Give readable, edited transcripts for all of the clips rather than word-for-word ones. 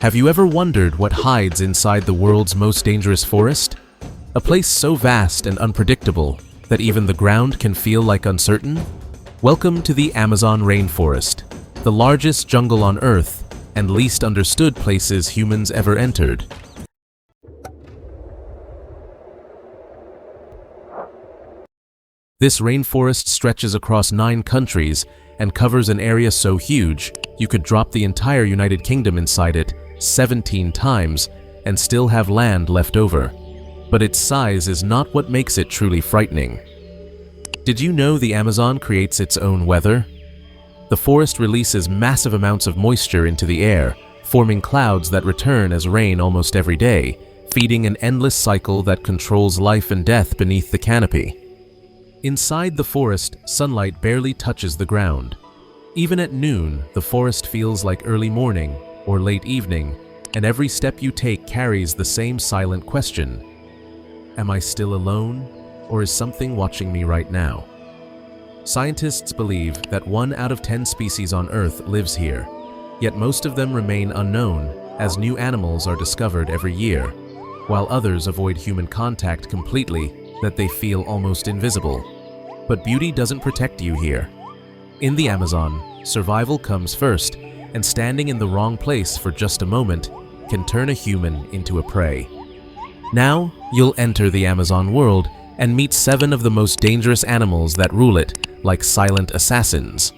Have you ever wondered what hides inside the world's most dangerous forest? A place so vast and unpredictable that even the ground can feel like uncertain? Welcome to the Amazon rainforest, the largest jungle on Earth and least understood places humans ever entered. This rainforest stretches across 9 countries and covers an area so huge you could drop the entire United Kingdom inside it 17 times and still have land left over. But its size is not what makes it truly frightening. Did you know the Amazon creates its own weather? The forest releases massive amounts of moisture into the air, forming clouds that return as rain almost every day, feeding an endless cycle that controls life and death beneath the canopy. Inside the forest, sunlight barely touches the ground. Even at noon, the forest feels like early morning or late evening, and every step you take carries the same silent question. Am I still alone, or is something watching me right now? Scientists believe that 1 out of 10 species on Earth lives here, yet most of them remain unknown as new animals are discovered every year, while others avoid human contact completely that they feel almost invisible. But beauty doesn't protect you here. In the Amazon, survival comes first, and standing in the wrong place for just a moment can turn a human into a prey. Now, you'll enter the Amazon world and meet 7 of the most dangerous animals that rule it, like silent assassins.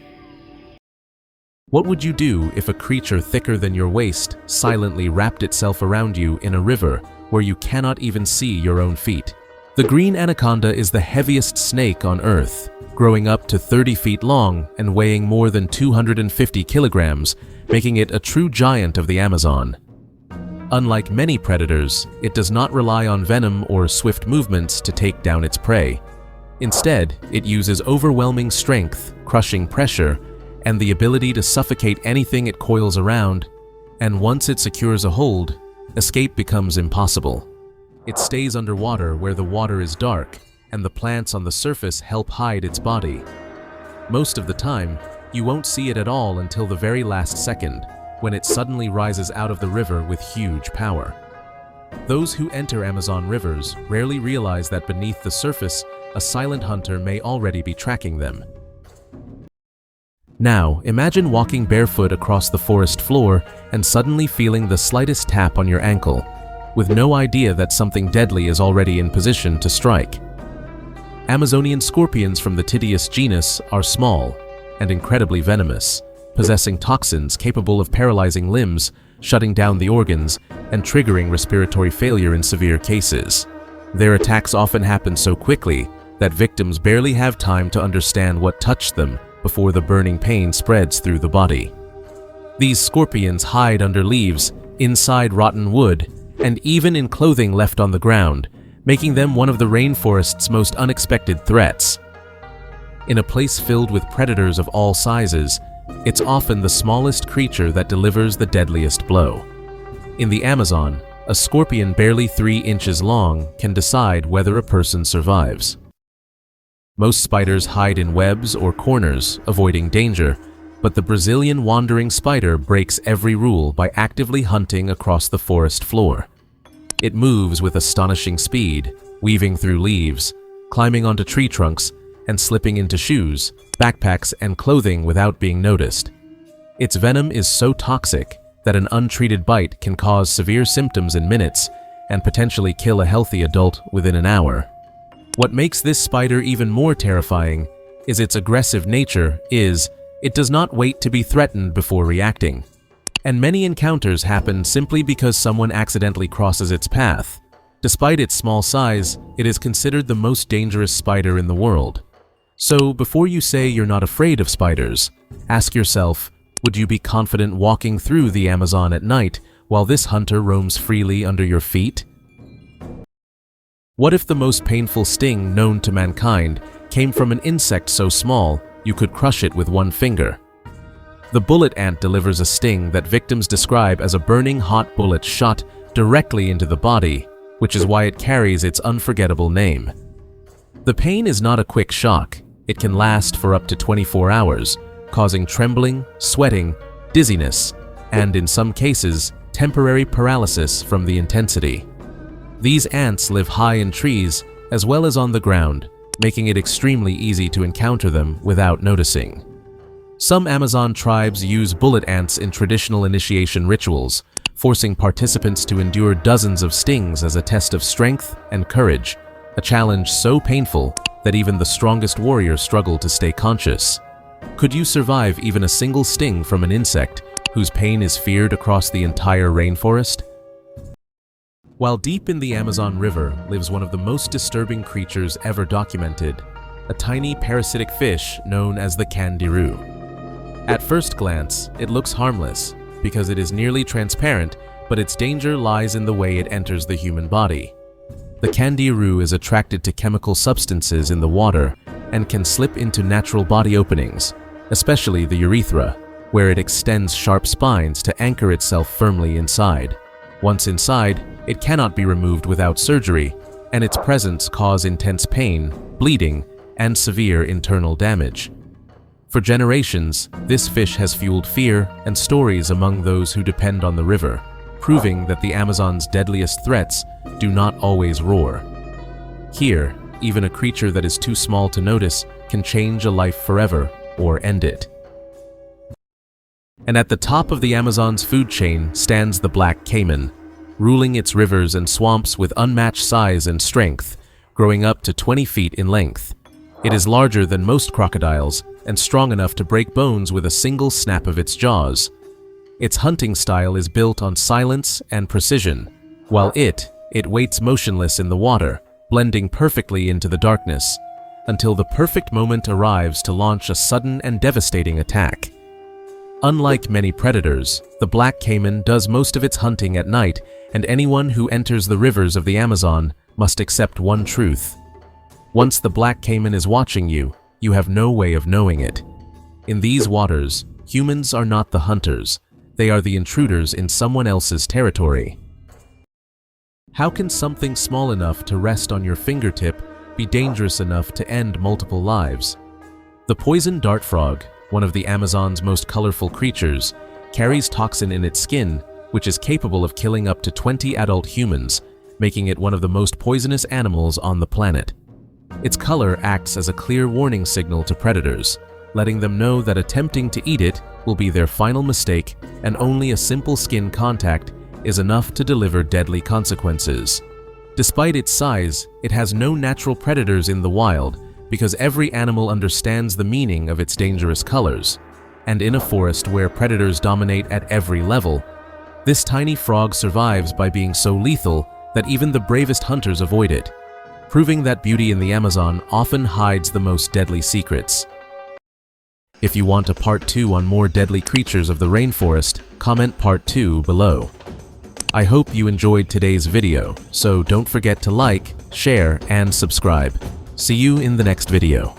What would you do if a creature thicker than your waist silently wrapped itself around you in a river where you cannot even see your own feet? The green anaconda is the heaviest snake on Earth, growing up to 30 feet long and weighing more than 250 kilograms, making it a true giant of the Amazon. Unlike many predators, it does not rely on venom or swift movements to take down its prey. Instead, it uses overwhelming strength, crushing pressure, and the ability to suffocate anything it coils around, and once it secures a hold, escape becomes impossible. It stays underwater where the water is dark, and the plants on the surface help hide its body. Most of the time, you won't see it at all until the very last second, when it suddenly rises out of the river with huge power. Those who enter Amazon rivers rarely realize that beneath the surface, a silent hunter may already be tracking them. Now, imagine walking barefoot across the forest floor and suddenly feeling the slightest tap on your ankle, with no idea that something deadly is already in position to strike. Amazonian scorpions from the Titius genus are small and incredibly venomous, possessing toxins capable of paralyzing limbs, shutting down the organs, and triggering respiratory failure in severe cases. Their attacks often happen so quickly that victims barely have time to understand what touched them before the burning pain spreads through the body. These scorpions hide under leaves, inside rotten wood, and even in clothing left on the ground, making them one of the rainforest's most unexpected threats. In a place filled with predators of all sizes, it's often the smallest creature that delivers the deadliest blow. In the Amazon, a scorpion barely 3 inches long can decide whether a person survives. Most spiders hide in webs or corners, avoiding danger, but the Brazilian wandering spider breaks every rule by actively hunting across the forest floor. It moves with astonishing speed, weaving through leaves, climbing onto tree trunks, and slipping into shoes, backpacks, and clothing without being noticed. Its venom is so toxic that an untreated bite can cause severe symptoms in minutes and potentially kill a healthy adult within an hour. What makes this spider even more terrifying is its aggressive nature. It does not wait to be threatened before reacting. And many encounters happen simply because someone accidentally crosses its path. Despite its small size, it is considered the most dangerous spider in the world. So before you say you're not afraid of spiders, ask yourself, would you be confident walking through the Amazon at night while this hunter roams freely under your feet? What if the most painful sting known to mankind came from an insect so small you could crush it with one finger? The bullet ant delivers a sting that victims describe as a burning hot bullet shot directly into the body, which is why it carries its unforgettable name. The pain is not a quick shock. It can last for up to 24 hours, causing trembling, sweating, dizziness, and in some cases, temporary paralysis from the intensity. These ants live high in trees as well as on the ground, making it extremely easy to encounter them without noticing. Some Amazon tribes use bullet ants in traditional initiation rituals, forcing participants to endure dozens of stings as a test of strength and courage, a challenge so painful that even the strongest warriors struggle to stay conscious. Could you survive even a single sting from an insect whose pain is feared across the entire rainforest? While deep in the Amazon River lives one of the most disturbing creatures ever documented, a tiny parasitic fish known as the CANDIRU. At first glance, it looks harmless because it is nearly transparent, but its danger lies in the way it enters the human body. The CANDIRU is attracted to chemical substances in the water and can slip into natural body openings, especially the urethra, where it extends sharp spines to anchor itself firmly inside. Once inside, it cannot be removed without surgery, and its presence causes intense pain, bleeding, and severe internal damage. For generations, this fish has fueled fear and stories among those who depend on the river, proving that the Amazon's deadliest threats do not always roar. Here, even a creature that is too small to notice can change a life forever or end it. And at the top of the Amazon's food chain stands the black caiman, ruling its rivers and swamps with unmatched size and strength, growing up to 20 feet in length. It is larger than most crocodiles and strong enough to break bones with a single snap of its jaws. Its hunting style is built on silence and precision, while it waits motionless in the water, blending perfectly into the darkness, until the perfect moment arrives to launch a sudden and devastating attack. Unlike many predators, the black caiman does most of its hunting at night, and anyone who enters the rivers of the Amazon must accept one truth. Once the black caiman is watching you, you have no way of knowing it. In these waters, humans are not the hunters. They are the intruders in someone else's territory. How can something small enough to rest on your fingertip be dangerous enough to end multiple lives? The poison dart frog, one of the Amazon's most colorful creatures, carries toxin in its skin, which is capable of killing up to 20 adult humans, making it one of the most poisonous animals on the planet. Its color acts as a clear warning signal to predators, letting them know that attempting to eat it will be their final mistake, and only a simple skin contact is enough to deliver deadly consequences. Despite its size, it has no natural predators in the wild because every animal understands the meaning of its dangerous colors. And in a forest where predators dominate at every level, this tiny frog survives by being so lethal that even the bravest hunters avoid it, proving that beauty in the Amazon often hides the most deadly secrets. If you want a part 2 on more deadly creatures of the rainforest, comment part 2 below. I hope you enjoyed today's video, so don't forget to like, share, and subscribe. See you in the next video.